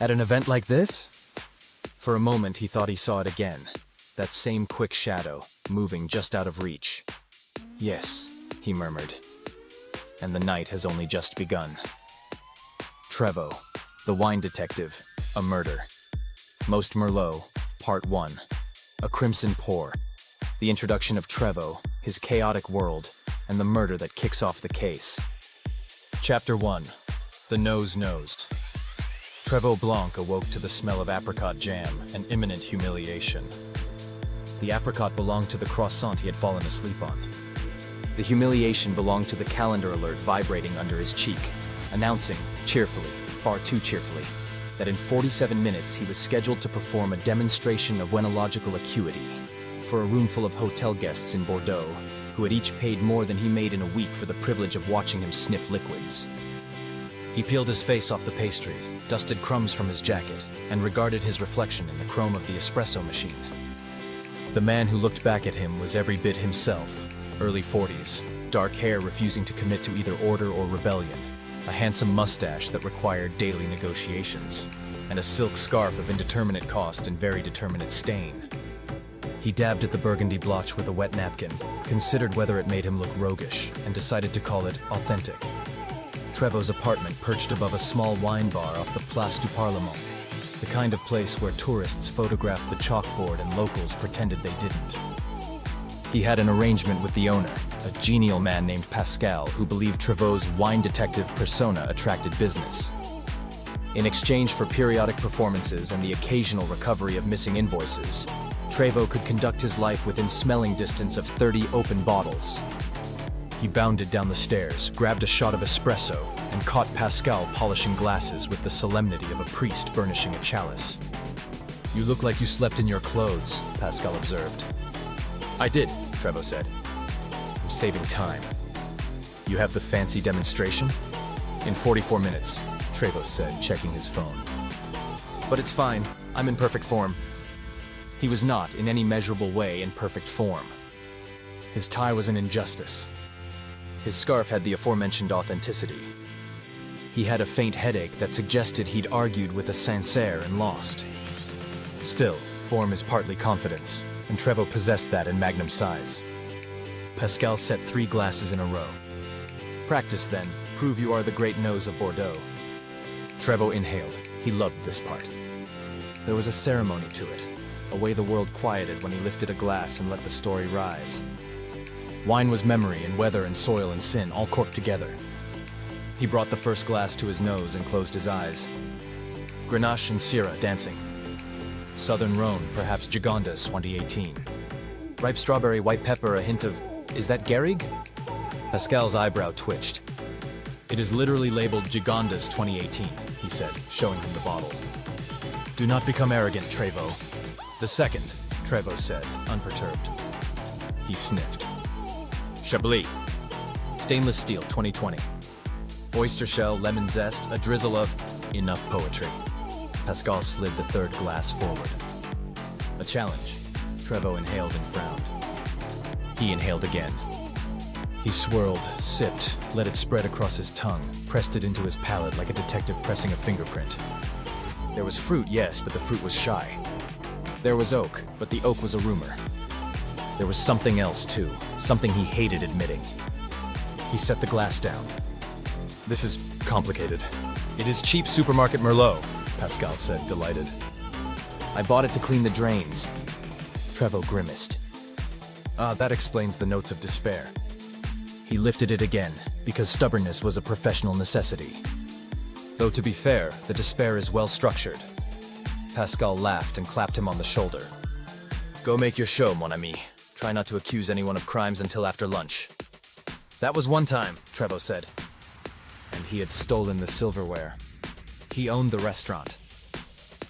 At an event like this? For a moment, he thought he saw it again. That same quick shadow, moving just out of reach. Yes, he murmured. And the night has only just begun. Trevoh, the wine detective, a murder. Most Merlot, Part 1. A crimson pour. The introduction of Trevoh, his chaotic world, and the murder that kicks off the case. Chapter 1. The Nose-Nosed. Trevoh Blanc awoke to the smell of apricot jam and imminent humiliation. The apricot belonged to the croissant he had fallen asleep on. The humiliation belonged to the calendar alert vibrating under his cheek, announcing, cheerfully, far too cheerfully, that in 47 minutes he was scheduled to perform a demonstration of wenological acuity for a roomful of hotel guests in Bordeaux, who had each paid more than he made in a week for the privilege of watching him sniff liquids. He peeled his face off the pastry, dusted crumbs from his jacket, and regarded his reflection in the chrome of the espresso machine. The man who looked back at him was every bit himself, early 40s, dark hair refusing to commit to either order or rebellion, a handsome mustache that required daily negotiations, and a silk scarf of indeterminate cost and very determinate stain. He dabbed at the burgundy blotch with a wet napkin, considered whether it made him look roguish, and decided to call it authentic. Trevoh's apartment perched above a small wine bar off the Place du Parlement, the kind of place where tourists photographed the chalkboard and locals pretended they didn't. He had an arrangement with the owner, a genial man named Pascal who believed Trevoh's wine detective persona attracted business. In exchange for periodic performances and the occasional recovery of missing invoices, Trevoh could conduct his life within smelling distance of 30 open bottles. He bounded down the stairs, grabbed a shot of espresso, and caught Pascal polishing glasses with the solemnity of a priest burnishing a chalice. "You look like you slept in your clothes," Pascal observed. "I did," Trevoh said. "I'm saving time." "You have the fancy demonstration?" "In 44 minutes, Trevoh said, checking his phone. "But it's fine. I'm in perfect form." He was not, in any measurable way, in perfect form. His tie was an injustice. His scarf had the aforementioned authenticity. He had a faint headache that suggested he'd argued with a Sancerre and lost. Still, form is partly confidence, and Trevoh possessed that in magnum size. Pascal set 3 glasses in a row. "Practice then. Prove you are the great nose of Bordeaux." Trevoh inhaled. He loved this part. There was a ceremony to it, a way the world quieted when he lifted a glass and let the story rise. Wine was memory and weather and soil and sin all corked together. He brought the first glass to his nose and closed his eyes. Grenache and Syrah dancing. Southern Rhone, perhaps Gigondas 2018. Ripe strawberry, white pepper, a hint of... Is that Garrigue? Pascal's eyebrow twitched. "It is literally labeled Gigondas 2018, he said, showing him the bottle. "Do not become arrogant, Trevoh." "The second," Trevoh said, unperturbed. He sniffed. "Chablis. Stainless steel, 2020. Oyster shell, lemon zest, a drizzle of... Enough poetry." Pascal slid the 3rd glass forward. "A challenge." Trevoh inhaled and frowned. He inhaled again. He swirled, sipped, let it spread across his tongue, pressed it into his palate like a detective pressing a fingerprint. There was fruit, yes, but the fruit was shy. There was oak, but the oak was a rumor. There was something else, too, something he hated admitting. He set the glass down. "This is complicated." "It is cheap supermarket Merlot," Pascal said, delighted. "I bought it to clean the drains." Trevoh grimaced. That explains the notes of despair." He lifted it again, because stubbornness was a professional necessity. Though to be fair, the despair is well structured. Pascal laughed and clapped him on the shoulder. "Go make your show, mon ami. Try not to accuse anyone of crimes until after lunch." "That was one time," Trevoh said. And he had stolen the silverware. He owned the restaurant.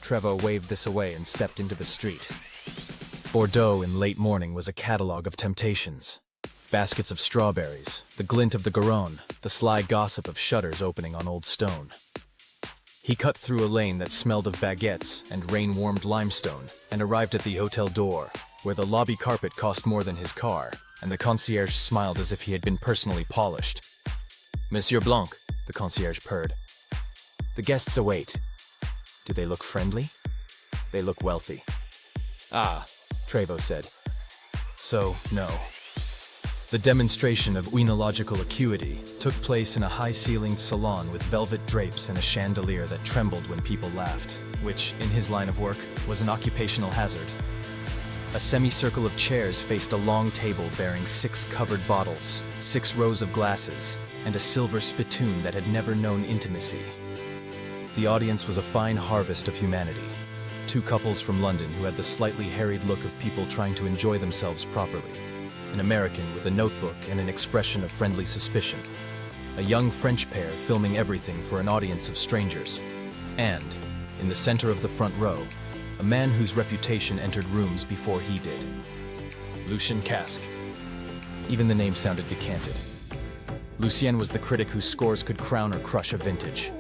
Trevoh waved this away and stepped into the street. Bordeaux in late morning was a catalogue of temptations. Baskets of strawberries, the glint of the Garonne, the sly gossip of shutters opening on old stone. He cut through a lane that smelled of baguettes and rain-warmed limestone and arrived at the hotel door, where the lobby carpet cost more than his car, and the concierge smiled as if he had been personally polished. "Monsieur Blanc," the concierge purred. "The guests await." Do they look friendly? They look wealthy. Ah, Trevoh said. So, no. The demonstration of oenological acuity took place in a high-ceilinged salon with velvet drapes and a chandelier that trembled when people laughed, which, in his line of work, was an occupational hazard. A semicircle of chairs faced a long table bearing 6 covered bottles, 6 rows of glasses, and a silver spittoon that had never known intimacy. The audience was a fine harvest of humanity. 2 couples from London who had the slightly harried look of people trying to enjoy themselves properly. An American with a notebook and an expression of friendly suspicion. A young French pair filming everything for an audience of strangers. And, in the center of the front row, a man whose reputation entered rooms before he did. Lucien Casque. Even the name sounded decanted. Lucien was the critic whose scores could crown or crush a vintage.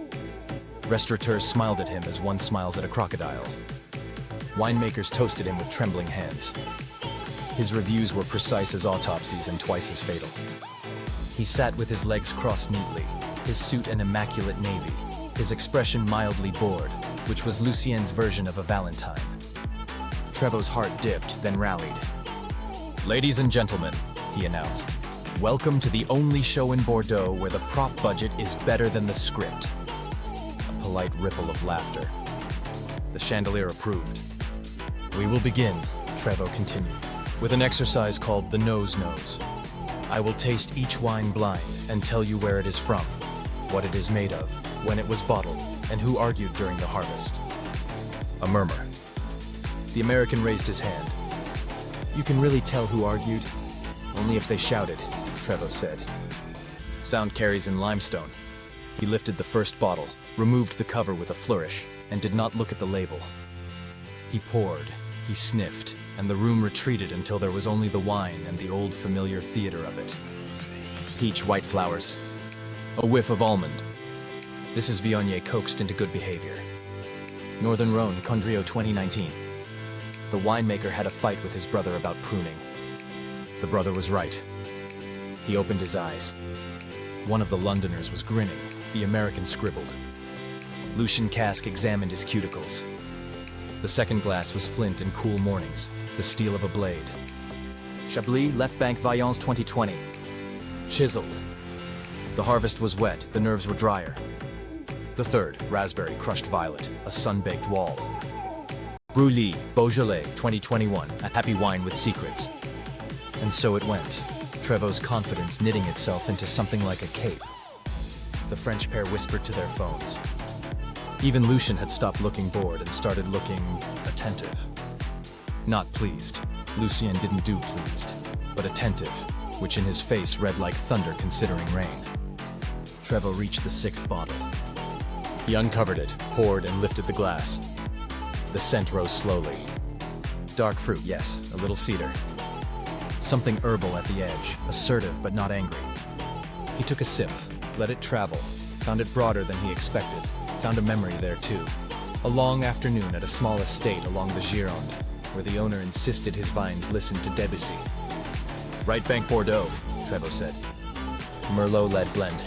Restaurateurs smiled at him as one smiles at a crocodile. Winemakers toasted him with trembling hands. His reviews were precise as autopsies and twice as fatal. He sat with his legs crossed neatly, his suit an immaculate navy, his expression mildly bored, which was Lucien's version of a Valentine. Trevoh's heart dipped, then rallied. "Ladies and gentlemen," he announced, "welcome to the only show in Bordeaux where the prop budget is better than the script." A polite ripple of laughter. The chandelier approved. "We will begin," Trevoh continued, "with an exercise called the nose-nose. I will taste each wine blind and tell you where it is from, what it is made of, when it was bottled, and who argued during the harvest." A murmur. The American raised his hand. "You can really tell who argued? Only if they shouted," Trevoh said. "Sound carries in limestone." He lifted the first bottle, removed the cover with a flourish, and did not look at the label. He poured, he sniffed, and the room retreated until there was only the wine and the old familiar theater of it. Peach white flowers. A whiff of almond. This is Viognier coaxed into good behavior. Northern Rhone, Condrieu 2019. The winemaker had a fight with his brother about pruning. The brother was right. He opened his eyes. One of the Londoners was grinning. The American scribbled. Lucien Casque examined his cuticles. The second glass was flint and cool mornings, the steel of a blade. Chablis, Left Bank, Vaillance 2020. Chiseled. The harvest was wet, the nerves were drier. The third, raspberry, crushed violet, a sun-baked wall. Brulé, Beaujolais, 2021, a happy wine with secrets. And so it went, Trevoh's confidence knitting itself into something like a cape. The French pair whispered to their phones. Even Lucien had stopped looking bored and started looking attentive. Not pleased. Lucien didn't do pleased, but attentive, which in his face read like thunder considering rain. Trevoh reached the 6th bottle. He uncovered it, poured, and lifted the glass. The scent rose slowly. Dark fruit, yes, a little cedar. Something herbal at the edge, assertive but not angry. He took a sip, let it travel, found it broader than he expected, found a memory there too. A long afternoon at a small estate along the Gironde, where the owner insisted his vines listen to Debussy. Right Bank Bordeaux, Trevoh said. Merlot-led blend.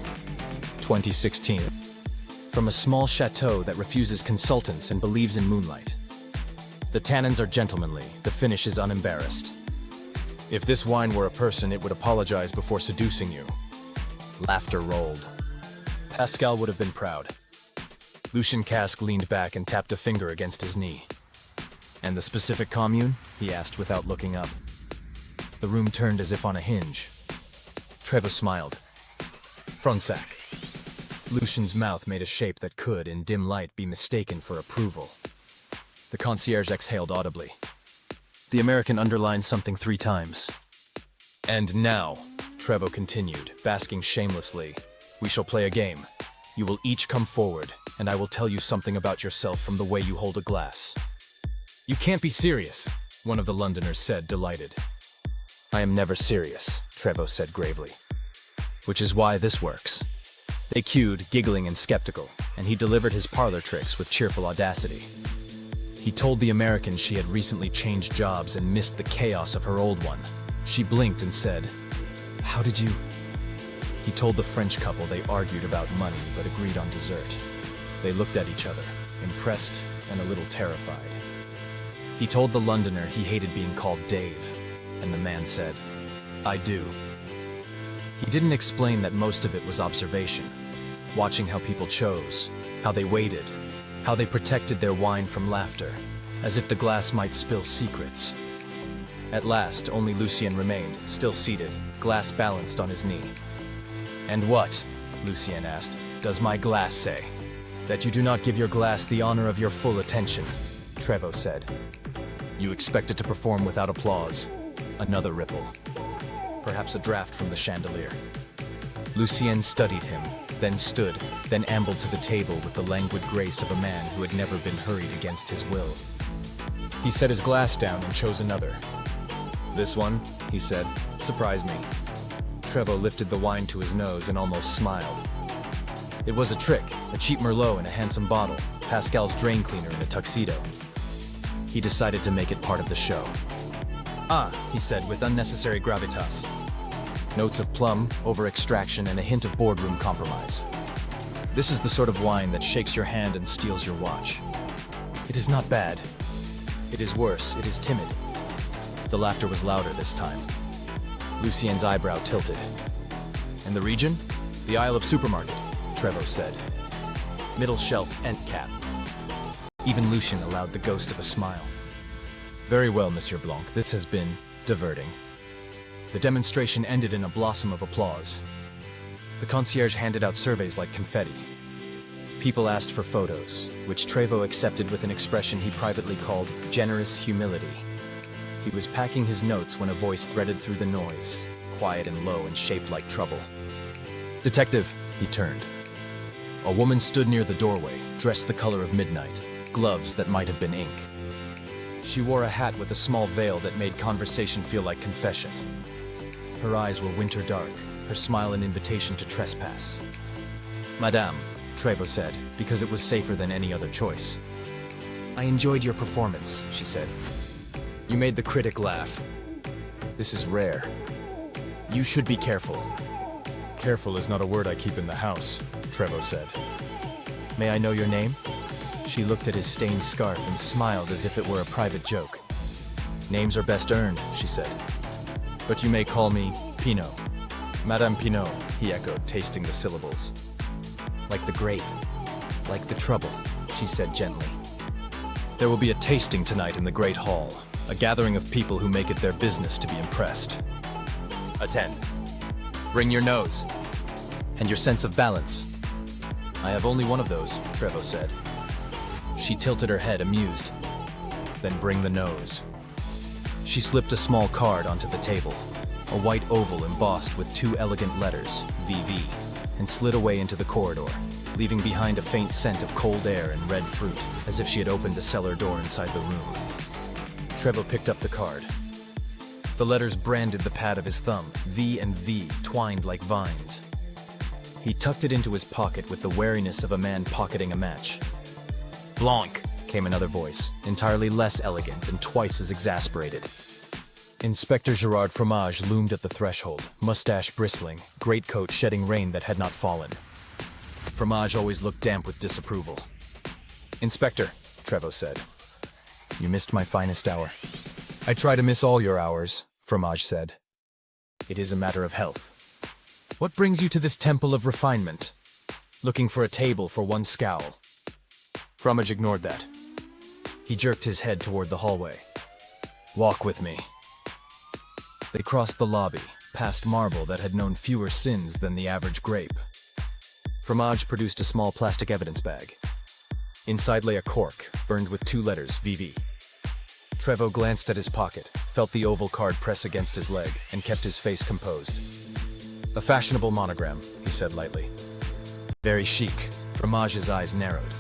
2016. From a small chateau that refuses consultants and believes in moonlight. The tannins are gentlemanly, the finish is unembarrassed. If this wine were a person, it would apologize before seducing you. Laughter rolled. Pascal would have been proud. Lucien Casque leaned back and tapped a finger against his knee. "And the specific commune?" he asked without looking up. The room turned as if on a hinge. Trevoh smiled. Fronsac. Lucien's mouth made a shape that could, in dim light, be mistaken for approval. The concierge exhaled audibly. The American underlined something 3 times. "And now," Trevoh continued, basking shamelessly, "we shall play a game. You will each come forward, and I will tell you something about yourself from the way you hold a glass." "You can't be serious," one of the Londoners said, delighted. "I am never serious," Trevoh said gravely. "Which is why this works." They cued, giggling and skeptical, and he delivered his parlor tricks with cheerful audacity. He told the American she had recently changed jobs and missed the chaos of her old one. She blinked and said, "How did you?" He told the French couple they argued about money but agreed on dessert. They looked at each other. impressed and a little terrified. He told the Londoner he hated being called Dave, and the man said, "I do." He didn't explain that most of it was observation, watching how people chose, how they waited, how they protected their wine from laughter, as if the glass might spill secrets. At last, only Lucien remained, still seated, glass balanced on his knee. "And what," Lucien asked, "does my glass say?" "That you do not give your glass the honor of your full attention," Trevoh said. "You expect it to perform without applause." Another ripple. Perhaps a draft from the chandelier. Lucien studied him, then stood, then ambled to the table with the languid grace of a man who had never been hurried against his will. He set his glass down and chose another. "This one," he said, "surprised me." Trevoh lifted the wine to his nose and almost smiled. It was a trick, a cheap Merlot in a handsome bottle, Pascal's drain cleaner in a tuxedo. He decided to make it part of the show. "Ah," he said with unnecessary gravitas. Notes of plum, over-extraction, and a hint of boardroom compromise. "This is the sort of wine that shakes your hand and steals your watch." "It is not bad. It is worse, it is timid." The laughter was louder this time. Lucien's eyebrow tilted. "And the region?" "The aisle of supermarket," Trevoh said. "Middle shelf, end cap." Even Lucien allowed the ghost of a smile. "Very well, Monsieur Blanc, this has been diverting." The demonstration ended in a blossom of applause. The concierge handed out surveys like confetti. People asked for photos, which Trevoh accepted with an expression he privately called generous humility. He was packing his notes when a voice threaded through the noise, quiet and low and shaped like trouble. "Detective," he turned. A woman stood near the doorway, dressed the color of midnight, gloves that might have been ink. She wore a hat with a small veil that made conversation feel like confession. Her eyes were winter dark, her smile an invitation to trespass. "Madame," Trevoh said, because it was safer than any other choice. "I enjoyed your performance," she said. "You made the critic laugh. This is rare. You should be careful." "Careful is not a word I keep in the house," Trevoh said. "May I know your name?" She looked at his stained scarf and smiled as if it were a private joke. "Names are best earned," she said. "But you may call me Pinot." "Madame Pinot," he echoed, tasting the syllables. "Like the grape, like the trouble," she said gently. "There will be a tasting tonight in the Great Hall, a gathering of people who make it their business to be impressed. Attend. Bring your nose. And your sense of balance." "I have only one of those," Trevoh said. She tilted her head, amused. "Then bring the nose." She slipped a small card onto the table, a white oval embossed with two elegant letters, VV, and slid away into the corridor, leaving behind a faint scent of cold air and red fruit, as if she had opened a cellar door inside the room. Trevoh picked up the card. The letters branded the pad of his thumb, V and V, twined like vines. He tucked it into his pocket with the wariness of a man pocketing a match. "Blanc," came another voice, entirely less elegant and twice as exasperated. Inspector Gerard Fromage loomed at the threshold, mustache bristling, greatcoat shedding rain that had not fallen. Fromage always looked damp with disapproval. "Inspector," Trevoh said. "You missed my finest hour." "I try to miss all your hours," Fromage said. "It is a matter of health. What brings you to this temple of refinement? Looking for a table for one scowl." Fromage ignored that. He jerked his head toward the hallway. "Walk with me." They crossed the lobby, past marble that had known fewer sins than the average grape. Fromage produced a small plastic evidence bag. Inside lay a cork, burned with two letters, VV. Trevoh glanced at his pocket, felt the oval card press against his leg, and kept his face composed. "A fashionable monogram," he said lightly. "Very chic." Fromage's eyes narrowed.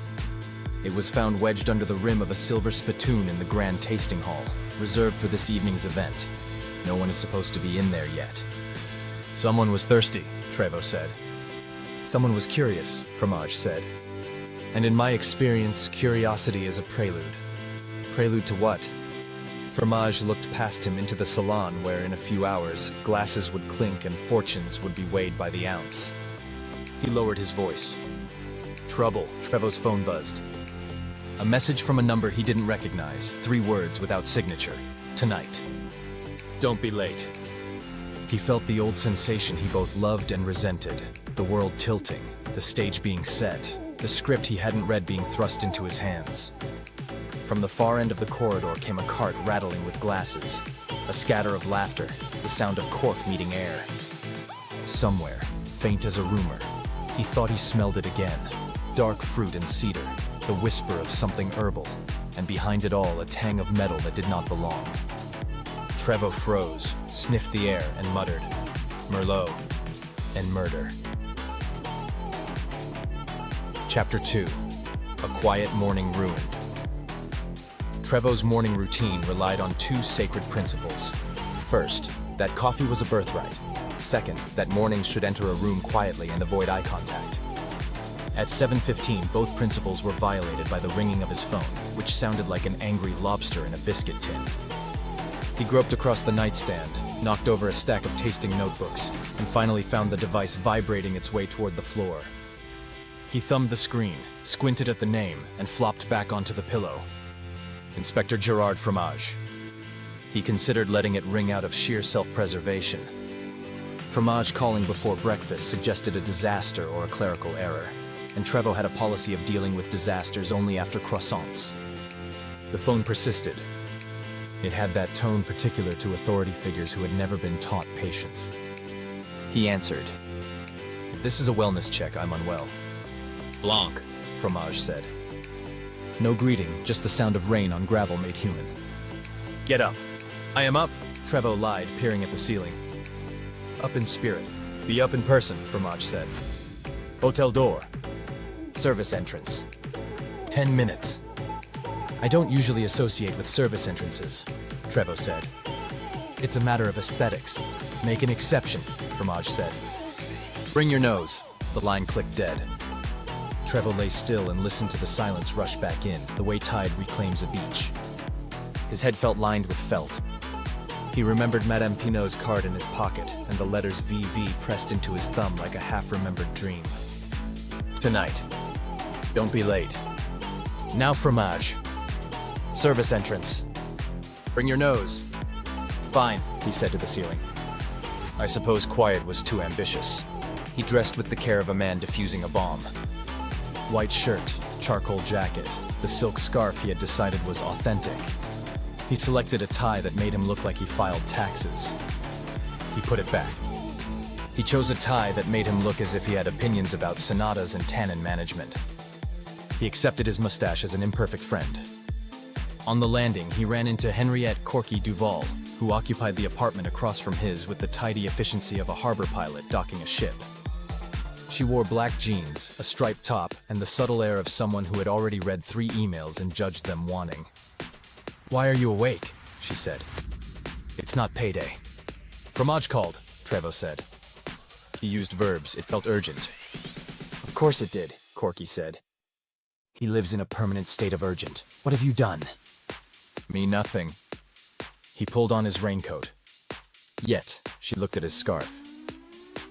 It was found wedged under the rim of a silver spittoon in the grand tasting hall, reserved for this evening's event. No one is supposed to be in there yet. "Someone was thirsty," Trevoh said. "Someone was curious," Fromage said. "And in my experience, curiosity is a prelude." "Prelude to what?" Fromage looked past him into the salon where, in a few hours, glasses would clink and fortunes would be weighed by the ounce. He lowered his voice. "Trouble," Trevoh's phone buzzed. A message from a number he didn't recognize, 3 words without signature. Tonight. Don't be late. He felt the old sensation he both loved and resented. The world tilting, the stage being set, the script he hadn't read being thrust into his hands. From the far end of the corridor came a cart rattling with glasses. A scatter of laughter, the sound of cork meeting air. Somewhere, faint as a rumor, he thought he smelled it again. Dark fruit and cedar, the whisper of something herbal, and behind it all a tang of metal that did not belong. Trevoh froze, sniffed the air, and muttered, "Merlot," and murder. Chapter 2. A quiet morning ruined. Trevoh's morning routine relied on 2 sacred principles. First, that coffee was a birthright. Second, that mornings should enter a room quietly and avoid eye contact. At 7:15, both principles were violated by the ringing of his phone, which sounded like an angry lobster in a biscuit tin. He groped across the nightstand, knocked over a stack of tasting notebooks, and finally found the device vibrating its way toward the floor. He thumbed the screen, squinted at the name, and flopped back onto the pillow. Inspector Gerard Fromage. He considered letting it ring out of sheer self-preservation. Fromage calling before breakfast suggested a disaster or a clerical error, and Trevoh had a policy of dealing with disasters only after croissants. The phone persisted. It had that tone particular to authority figures who had never been taught patience. He answered. "If this is a wellness check, I'm unwell." "Blanc," Fromage said. No greeting, just the sound of rain on gravel made human. "Get up." "I am up," Trevoh lied, peering at the ceiling. "Up in spirit." "Be up in person," Fromage said. "Hotel door." "Service entrance." 10 minutes. "I don't usually associate with service entrances," Trevoh said. "It's a matter of aesthetics. Make an exception," Fromage said. "Bring your nose." The line clicked dead. Trevoh lay still and listened to the silence rush back in, the way tide reclaims a beach. His head felt lined with felt. He remembered Madame Pinot's card in his pocket, and the letters VV pressed into his thumb like a half-remembered dream. Tonight. Don't be late. Now Fromage. Service entrance. Bring your nose. Fine, he said to the ceiling. I suppose quiet was too ambitious. He dressed with the care of a man defusing a bomb. White shirt, charcoal jacket, the silk scarf he had decided was authentic. He selected a tie that made him look like he filed taxes. He put it back. He chose a tie that made him look as if he had opinions about sonatas and tannin management. He accepted his mustache as an imperfect friend. On the landing, he ran into Henriette Corky Duval, who occupied the apartment across from his with the tidy efficiency of a harbor pilot docking a ship. She wore black jeans, a striped top, and the subtle air of someone who had already read 3 emails and judged them wanting. "Why are you awake?" she said. "It's not payday." "Fromage called," Trevoh said. He used verbs. It felt urgent. "Of course it did," Corky said. "He lives in a permanent state of urgent. What have you done?" "Me nothing." He pulled on his raincoat. Yet, she looked at his scarf.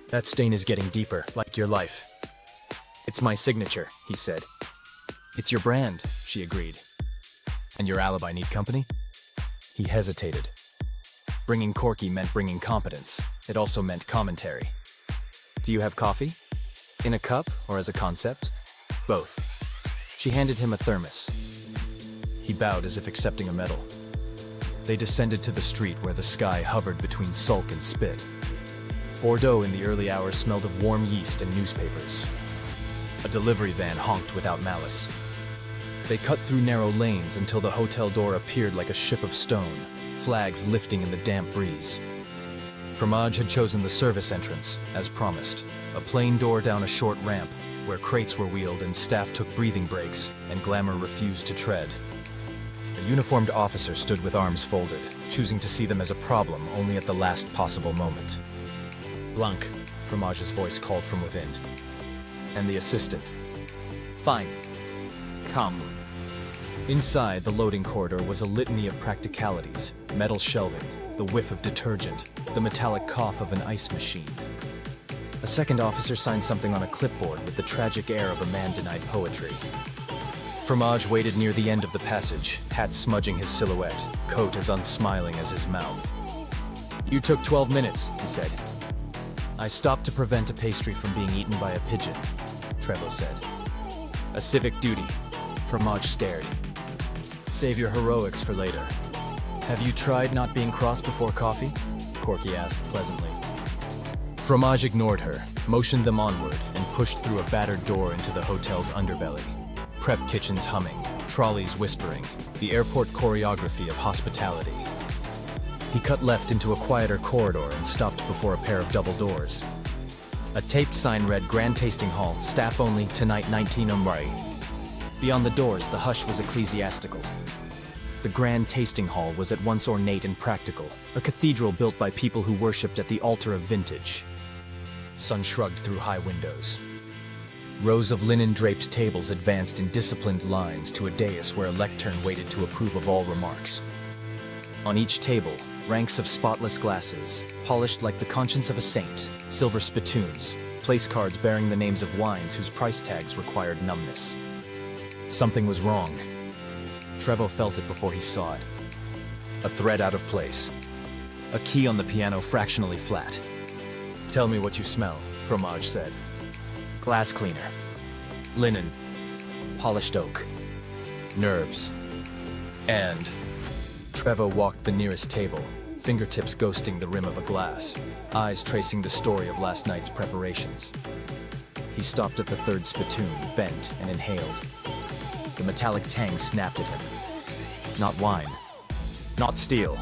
"That stain is getting deeper, like your life." "It's my signature," he said. "It's your brand," she agreed. "And your alibi need company?" He hesitated. Bringing Corky meant bringing competence. It also meant commentary. "Do you have coffee? In a cup or as a concept?" "Both." She handed him a thermos. He bowed as if accepting a medal. They descended to the street where the sky hovered between sulk and spit. Bordeaux in the early hours smelled of warm yeast and newspapers. A delivery van honked without malice. They cut through narrow lanes until the hotel door appeared like a ship of stone, flags lifting in the damp breeze. Fromage had chosen the service entrance, as promised, a plain door down a short ramp where crates were wheeled and staff took breathing breaks and glamour refused to tread. A uniformed officer stood with arms folded, choosing to see them as a problem only at the last possible moment. "Blanc," Fromage's voice called from within. And the assistant. "Fine. Come." Inside, the loading corridor was a litany of practicalities, metal shelving, the whiff of detergent, the metallic cough of an ice machine. A second officer signed something on a clipboard with the tragic air of a man denied poetry. Fromage waited near the end of the passage, hat smudging his silhouette, coat as unsmiling as his mouth. "You took 12 minutes," he said. "I stopped to prevent a pastry from being eaten by a pigeon," Trevoh said. "A civic duty." Fromage stared. "Save your heroics for later." "Have you tried not being cross before coffee?" Corky asked pleasantly. Fromage ignored her, motioned them onward, and pushed through a battered door into the hotel's underbelly. Prep kitchens humming, trolleys whispering, the airport choreography of hospitality. He cut left into a quieter corridor and stopped before a pair of double doors. A taped sign read Grand Tasting Hall, staff only, tonight 19 Umrai. Beyond the doors, the hush was ecclesiastical. The Grand Tasting Hall was at once ornate and practical, a cathedral built by people who worshipped at the altar of vintage. Sun shrugged through high windows. Rows of linen-draped tables advanced in disciplined lines to a dais where a lectern waited to approve of all remarks. On each table, ranks of spotless glasses, polished like the conscience of a saint, silver spittoons, place cards bearing the names of wines whose price tags required numbness. Something was wrong. Trevoh felt it before he saw it. A thread out of place. A key on the piano fractionally flat. "Tell me what you smell," Fromage said. "Glass cleaner. Linen. Polished oak. Nerves. And..." Trevoh walked the nearest table, fingertips ghosting the rim of a glass, eyes tracing the story of last night's preparations. He stopped at the third spittoon, bent and inhaled. The metallic tang snapped at him. Not wine. Not steel.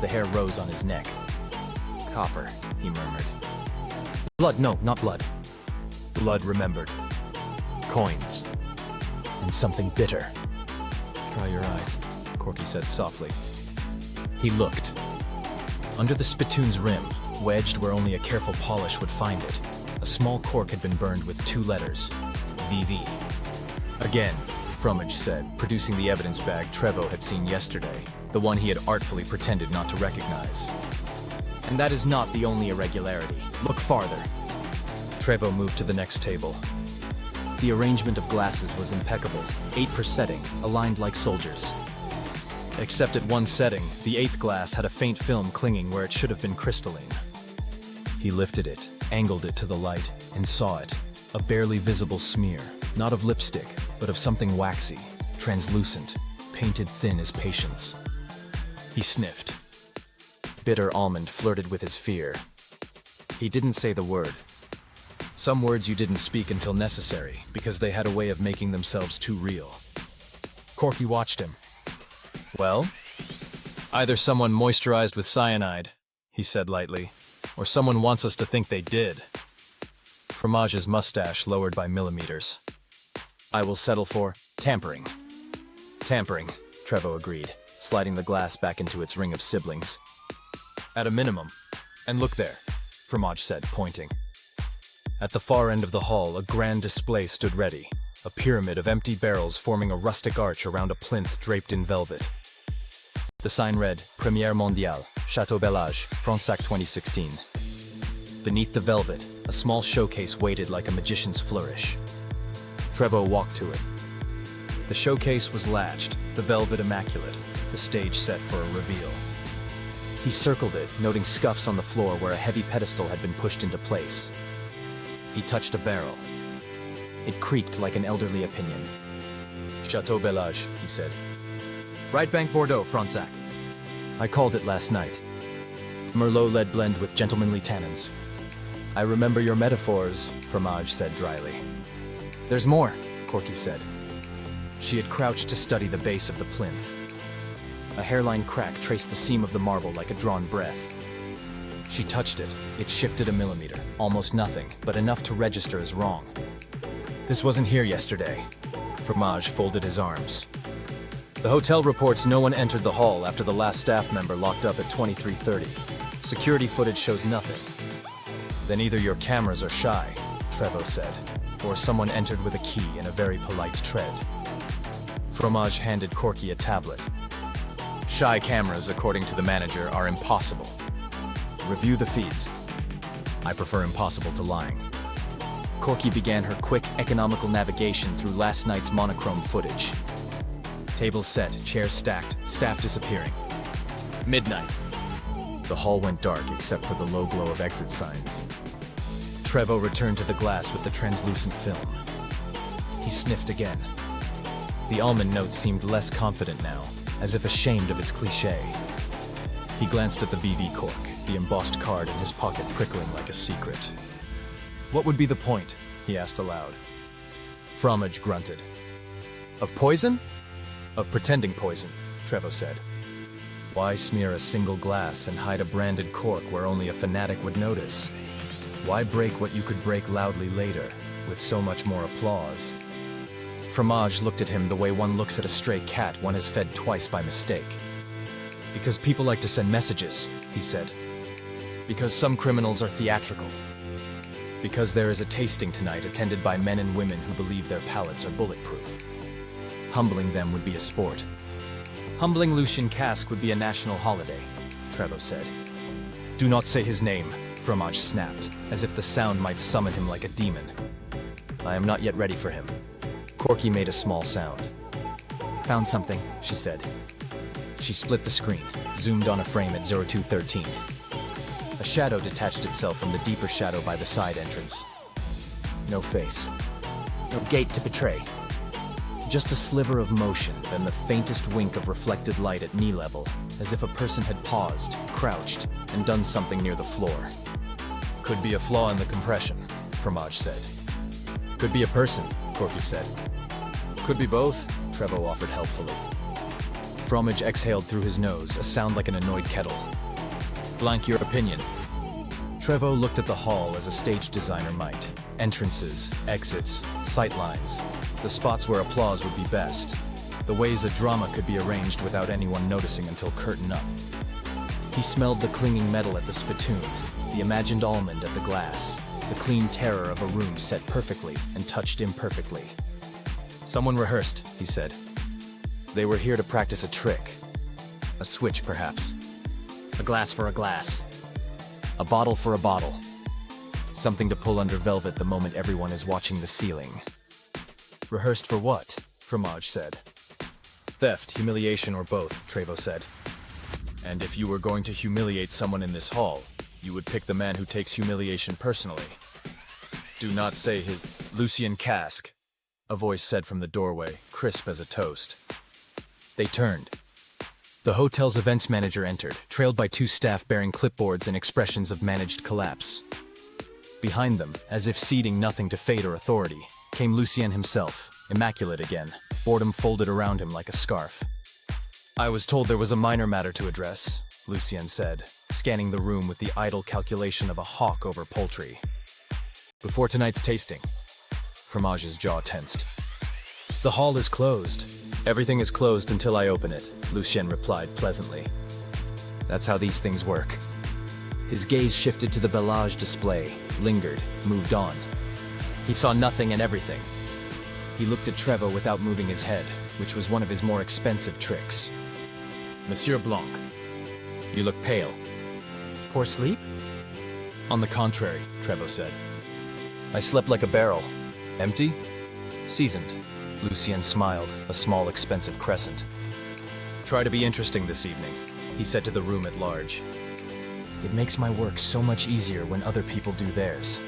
The hair rose on his neck. "Copper," he murmured. "Blood, no, not blood." Blood remembered. Coins. And something bitter. "Dry your eyes," Corky said softly. He looked. Under the spittoon's rim, wedged where only a careful polish would find it, a small cork had been burned with 2 letters. VV. "Again," Fromage said, producing the evidence bag Trevoh had seen yesterday, the one he had artfully pretended not to recognize. "And that is not the only irregularity. Look farther." Trevoh moved to the next table. The arrangement of glasses was impeccable, 8 per setting, aligned like soldiers. Except at one setting, the 8th glass had a faint film clinging where it should have been crystalline. He lifted it, angled it to the light, and saw it, a barely visible smear, not of lipstick, but of something waxy, translucent, painted thin as patience. He sniffed. Bitter almond flirted with his fear. He didn't say the word. Some words you didn't speak until necessary, because they had a way of making themselves too real. Corky watched him. "Well? Either someone moisturized with cyanide," he said lightly, "or someone wants us to think they did." Fromage's mustache lowered by millimeters. "I will settle for tampering." "Tampering," Trevoh agreed, sliding the glass back into its ring of siblings. "At a minimum. And look there," Fromage said, pointing. At the far end of the hall, a grand display stood ready, a pyramid of empty barrels forming a rustic arch around a plinth draped in velvet. The sign read, Première Mondiale, Chateau Bellage, Fronsac 2016. Beneath the velvet, a small showcase waited like a magician's flourish. Trevoh walked to it. The showcase was latched, the velvet immaculate, the stage set for a reveal. He circled it, noting scuffs on the floor where a heavy pedestal had been pushed into place. He touched a barrel. It creaked like an elderly opinion. "Chateau Bellage," he said. "Right Bank Bordeaux, Fronsac. I called it last night. Merlot-led blend with gentlemanly tannins." "I remember your metaphors," Fromage said dryly. "There's more," Corky said. She had crouched to study the base of the plinth. A hairline crack traced the seam of the marble like a drawn breath. She touched it. It shifted a millimeter, almost nothing, but enough to register as wrong. "This wasn't here yesterday." Fromage folded his arms. "The hotel reports no one entered the hall after the last staff member locked up at 23:30. Security footage shows nothing." "Then either your cameras are shy," Trevoh said, "or someone entered with a key in a very polite tread." Fromage handed Corky a tablet. "Shy cameras, according to the manager, are impossible. Review the feeds. I prefer impossible to lying." Corky began her quick, economical navigation through last night's monochrome footage. Tables set, chairs stacked, staff disappearing. Midnight. The hall went dark except for the low glow of exit signs. Trevoh returned to the glass with the translucent film. He sniffed again. The almond note seemed less confident now, as if ashamed of its cliché. He glanced at the BV cork, the embossed card in his pocket prickling like a secret. What would be the point? He asked aloud. Fromage grunted. Of poison? Of pretending poison, Trevoh said. Why smear a single glass and hide a branded cork where only a fanatic would notice? Why break what you could break loudly later, with so much more applause? Fromage looked at him the way one looks at a stray cat one has fed twice by mistake. Because people like to send messages, he said. Because some criminals are theatrical. Because there is a tasting tonight attended by men and women who believe their palates are bulletproof. Humbling them would be a sport. Humbling Lucien Casque would be a national holiday, Trevoh said. Do not say his name, Fromage snapped, as if the sound might summon him like a demon. I am not yet ready for him. Corky made a small sound. Found something, she said. She split the screen, zoomed on a frame at 0213. A shadow detached itself from the deeper shadow by the side entrance. No face. No gate to betray. Just a sliver of motion, then the faintest wink of reflected light at knee level, as if a person had paused, crouched, and done something near the floor. Could be a flaw in the compression, Fromage said. Could be a person, Corky said. Could be both, Trevoh offered helpfully. Fromage exhaled through his nose, a sound like an annoyed kettle. Blank your opinion. Trevoh looked at the hall as a stage designer might. Entrances, exits, sight lines. The spots where applause would be best. The ways a drama could be arranged without anyone noticing until curtain up. He smelled the clinging metal at the spittoon, the imagined almond at the glass, the clean terror of a room set perfectly and touched imperfectly. Someone rehearsed, he said. They were here to practice a trick. A switch, perhaps. A glass for a glass. A bottle for a bottle. Something to pull under velvet the moment everyone is watching the ceiling. Rehearsed for what? Fromage said. Theft, humiliation, or both, Trevoh said. And if you were going to humiliate someone in this hall, you would pick the man who takes humiliation personally. Do not say his Lucien Casque, a voice said from the doorway, crisp as a toast. They turned. The hotel's events manager entered, trailed by two staff bearing clipboards and expressions of managed collapse. Behind them, as if ceding nothing to fate or authority, came Lucien himself, immaculate again, boredom folded around him like a scarf. I was told there was a minor matter to address, Lucien said, scanning the room with the idle calculation of a hawk over poultry. Before tonight's tasting. Fromage's jaw tensed. The hall is closed. Everything is closed until I open it, Lucien replied pleasantly. That's how these things work. His gaze shifted to the Bellage display, lingered, moved on. He saw nothing and everything. He looked at Trevoh without moving his head, which was one of his more expensive tricks. Monsieur Blanc, you look pale. Poor sleep? On the contrary, Trevoh said. I slept like a barrel. Empty? Seasoned. Lucien smiled, a small expensive crescent. Try to be interesting this evening, he said to the room at large. It makes my work so much easier when other people do theirs.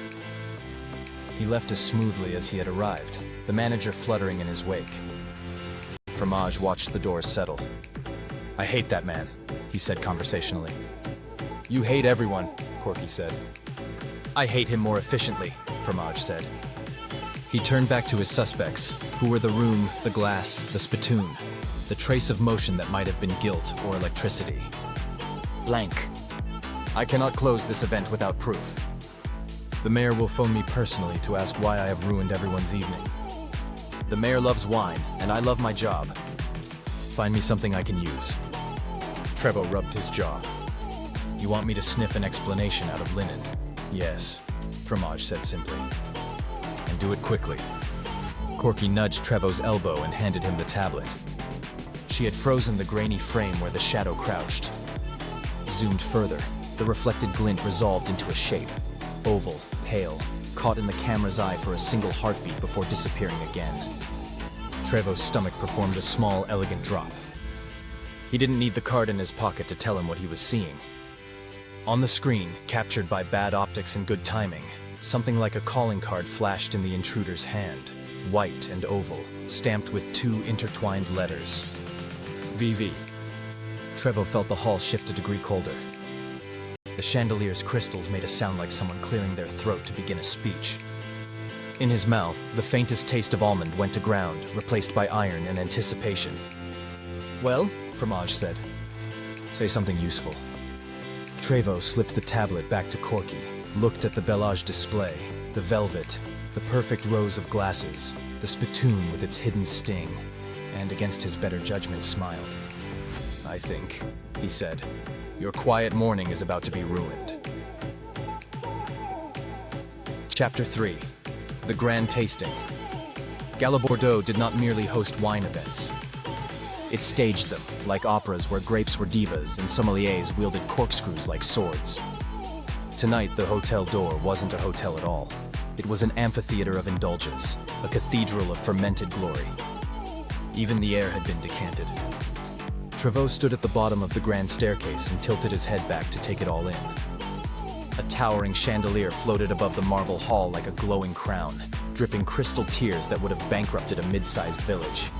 He left as smoothly as he had arrived, the manager fluttering in his wake. Fromage watched the doors settle. I hate that man, he said conversationally. You hate everyone, Corky said. I hate him more efficiently, Fromage said. He turned back to his suspects, who were the room, the glass, the spittoon, the trace of motion that might have been guilt or electricity. Blank. I cannot close this event without proof. The mayor will phone me personally to ask why I have ruined everyone's evening. The mayor loves wine, and I love my job. Find me something I can use. Trevoh rubbed his jaw. You want me to sniff an explanation out of linen? Yes, Fromage said simply. And do it quickly. Corky nudged Trevoh's elbow and handed him the tablet. She had frozen the grainy frame where the shadow crouched. Zoomed further, the reflected glint resolved into a shape. Oval, pale, caught in the camera's eye for a single heartbeat before disappearing again. Trevoh's stomach performed a small, elegant drop. He didn't need the card in his pocket to tell him what he was seeing. On the screen, captured by bad optics and good timing, something like a calling card flashed in the intruder's hand, white and oval, stamped with 2 intertwined letters. VV. Trevoh felt the hall shift a degree colder. The chandelier's crystals made a sound like someone clearing their throat to begin a speech. In his mouth, the faintest taste of almond went to ground, replaced by iron and anticipation. "Well," Fromage said. "Say something useful." Trevoh slipped the tablet back to Corky, looked at the Bellage display, the velvet, the perfect rows of glasses, the spittoon with its hidden sting, and against his better judgment smiled. "I think," he said, "your quiet morning is about to be ruined." Chapter 3. The Grand Tasting. Gala Bordeaux did not merely host wine events. It staged them, like operas where grapes were divas and sommeliers wielded corkscrews like swords. Tonight, the Hotel d'Or wasn't a hotel at all. It was an amphitheater of indulgence, a cathedral of fermented glory. Even the air had been decanted. Trevoh stood at the bottom of the grand staircase and tilted his head back to take it all in. A towering chandelier floated above the marble hall like a glowing crown, dripping crystal tears that would have bankrupted a mid-sized village.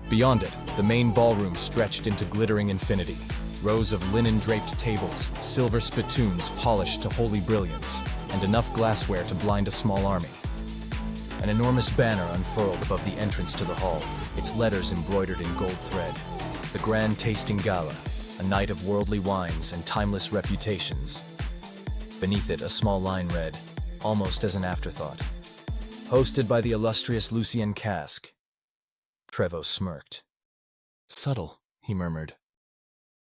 Beyond it, the main ballroom stretched into glittering infinity. Rows of linen-draped tables, silver spittoons polished to holy brilliance, and enough glassware to blind a small army. An enormous banner unfurled above the entrance to the hall, its letters embroidered in gold thread. The Grand Tasting Gala, a night of worldly wines and timeless reputations. Beneath it, a small line read, almost as an afterthought, "Hosted by the illustrious Lucien Casque." Trevoh smirked. "Subtle," he murmured.